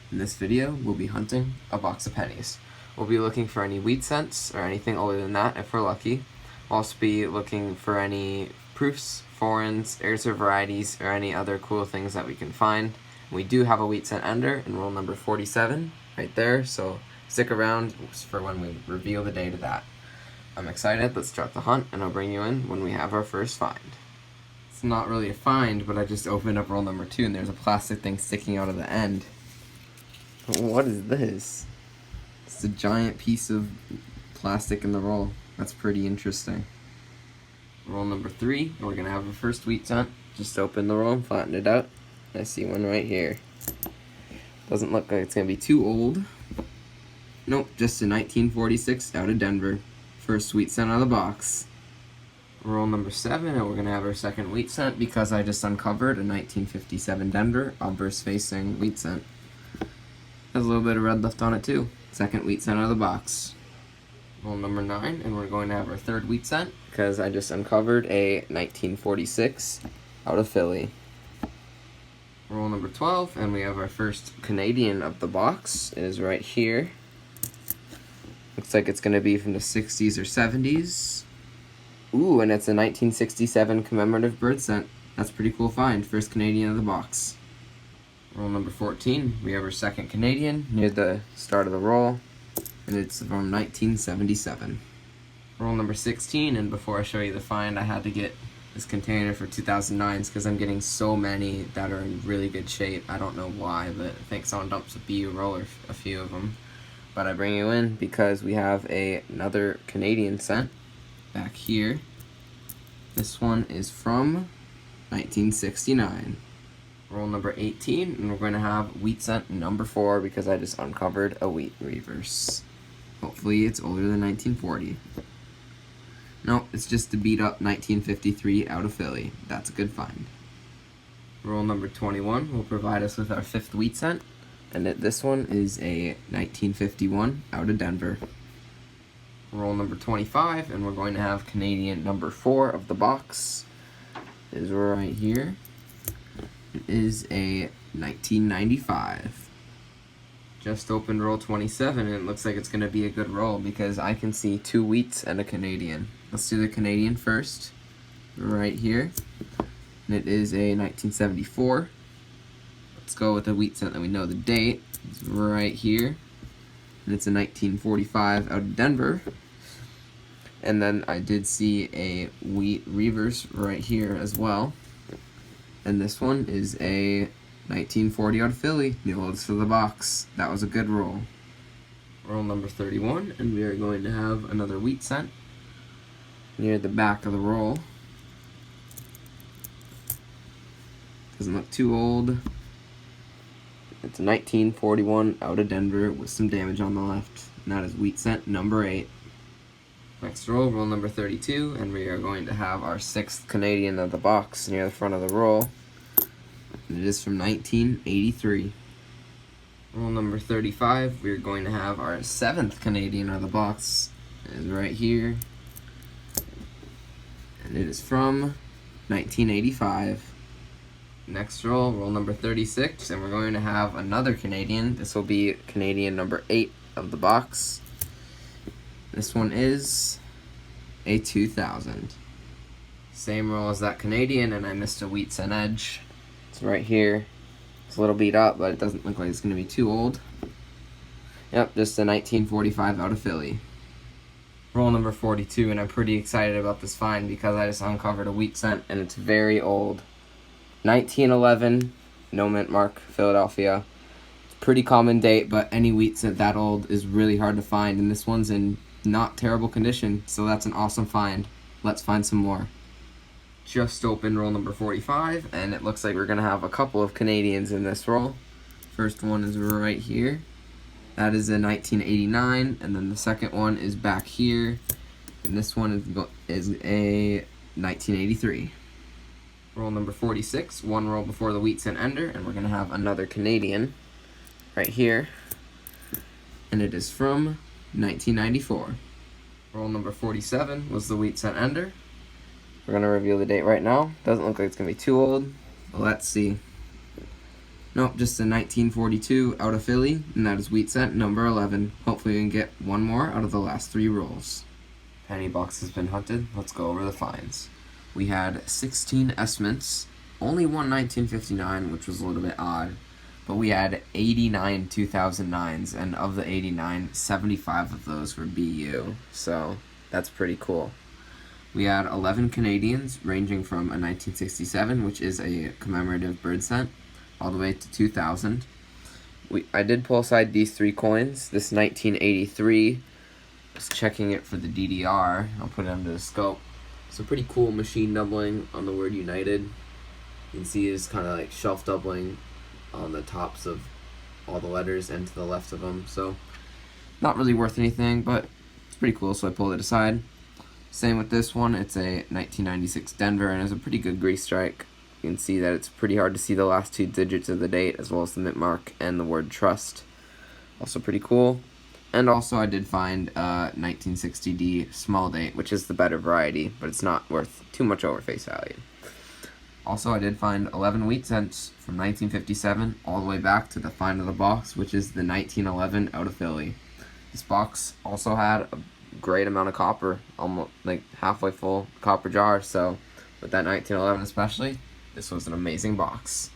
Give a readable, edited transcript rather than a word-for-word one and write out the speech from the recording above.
In this video, we'll be hunting a box of pennies. We'll be looking for any wheat cents or anything older than that if we're lucky. We'll also be looking for any proofs, foreigns, heirs or varieties, or any other cool things that we can find. We do have a wheat cent ender in roll number 47 right there, so stick around for when we reveal the date of that. I'm excited. Let's start the hunt, and I'll bring you in when we have our first find. It's not really a find, but I just opened up roll number 2, and there's a plastic thing sticking out of the end. What is this? It's a giant piece of plastic in the roll. That's pretty interesting. Roll number 3, we're gonna have our first wheat cent. Just open the roll and flatten it out. I see one right here. Doesn't look like it's gonna be too old. Nope, just a 1946 out of Denver. First wheat cent out of the box. Roll number 7, and we're gonna have our second wheat cent because I just uncovered a 1957 Denver obverse facing wheat cent. Has a little bit of red left on it too. Second wheat cent out of the box. Roll number 9, and we're going to have our third wheat cent because I just uncovered a 1946 out of Philly. Roll number 12, and we have our first Canadian of the box. It is right here. Looks like it's going to be from the 60s or 70s. Ooh, and it's a 1967 commemorative bird cent. That's a pretty cool find. First Canadian of the box. Roll number 14, we have our second Canadian near the start of the roll, and it's from 1977. Roll number 16, and before I show you the find, I had to get this container for 2009s because I'm getting so many that are in really good shape. I don't know why, but I think someone dumps a BU roll or a few of them. But I bring you in because we have another Canadian cent back here. This one is from 1969. Roll number 18, and we're going to have wheat cent number 4 because I just uncovered a wheat reverse. Hopefully it's older than 1940. Nope, it's just the beat up 1953 out of Philly. That's a good find. Roll number 21 will provide us with our 5th wheat cent, and this one is a 1951 out of Denver. Roll number 25, and we're going to have Canadian number 4 of the box. It is right here. It is a 1995. Just opened roll 27, and it looks like it's going to be a good roll because I can see 2 wheats and a Canadian. Let's do the Canadian first, right here. And it is a 1974. Let's go with the wheat cent that we know the date. It's right here. And it's a 1945 out of Denver. And then I did see a wheat reverse right here as well. And this one is a 1940 out of Philly, the oldest of the box. That was a good roll. Roll number 31, and we are going to have another wheat cent near the back of the roll. Doesn't look too old. It's a 1941 out of Denver with some damage on the left. And that is wheat cent number 8. Next roll, roll number 32, and we are going to have our 6th Canadian of the box near the front of the roll. And it is from 1983. Roll number 35, we are going to have our 7th Canadian of the box. It is right here. And it is from 1985. Next roll, roll number 36, and we're going to have another Canadian. This will be Canadian number 8 of the box. This one is a 2000. Same roll as that Canadian, and I missed a wheat cent edge. It's right here. It's a little beat up, but it doesn't look like it's going to be too old. Yep, just a 1945 out of Philly. Roll number 42, and I'm pretty excited about this find because I just uncovered a wheat cent, and it's very old. 1911, no mint mark, Philadelphia. It's a pretty common date, but any wheat cent that old is really hard to find, and this one's in not terrible condition, so that's an awesome find. Let's find some more. Just opened roll number 45, and it looks like we're going to have a couple of Canadians in this roll. First one is right here. That is a 1989, and then the second one is back here, and this one is a 1983. Roll number 46, one roll before the wheat cent ender, and we're going to have another Canadian right here, and it is from 1994. Roll number 47 was the wheat cent ender. We're going to reveal the date right now. Doesn't look like it's going to be too old, but let's see. Nope, just a 1942 out of Philly, and that is wheat cent number 11. Hopefully we can get one more out of the last 3 rolls. Penny box has been hunted. Let's go over the finds. We had 16 S-mints, only one 1959, which was a little bit odd, but we had 89 2009s, and of the 89, 75 of those were BU, so that's pretty cool. We had 11 Canadians, ranging from a 1967, which is a commemorative bird cent, all the way to 2000. I did pull aside these 3 coins. This 1983, just checking it for the DDR. I'll put it under the scope. So pretty cool machine doubling on the word United. You can see it's kind of like shelf doubling on the tops of all the letters and to the left of them. So not really worth anything, but it's pretty cool, so I pulled it aside. Same with this one. It's a 1996 Denver, and it's a pretty good grease strike. You can see that it's pretty hard to see the last 2 digits of the date, as well as the mint mark and the word trust. Also pretty cool. And also I did find a 1960D small date, which is the better variety, but it's not worth too much over face value. Also, I did find 11 wheat cents from 1957 all the way back to the find of the box, which is the 1911 out of Philly. This box also had a great amount of copper, almost like halfway full copper jar, so with that 1911 especially, this was an amazing box.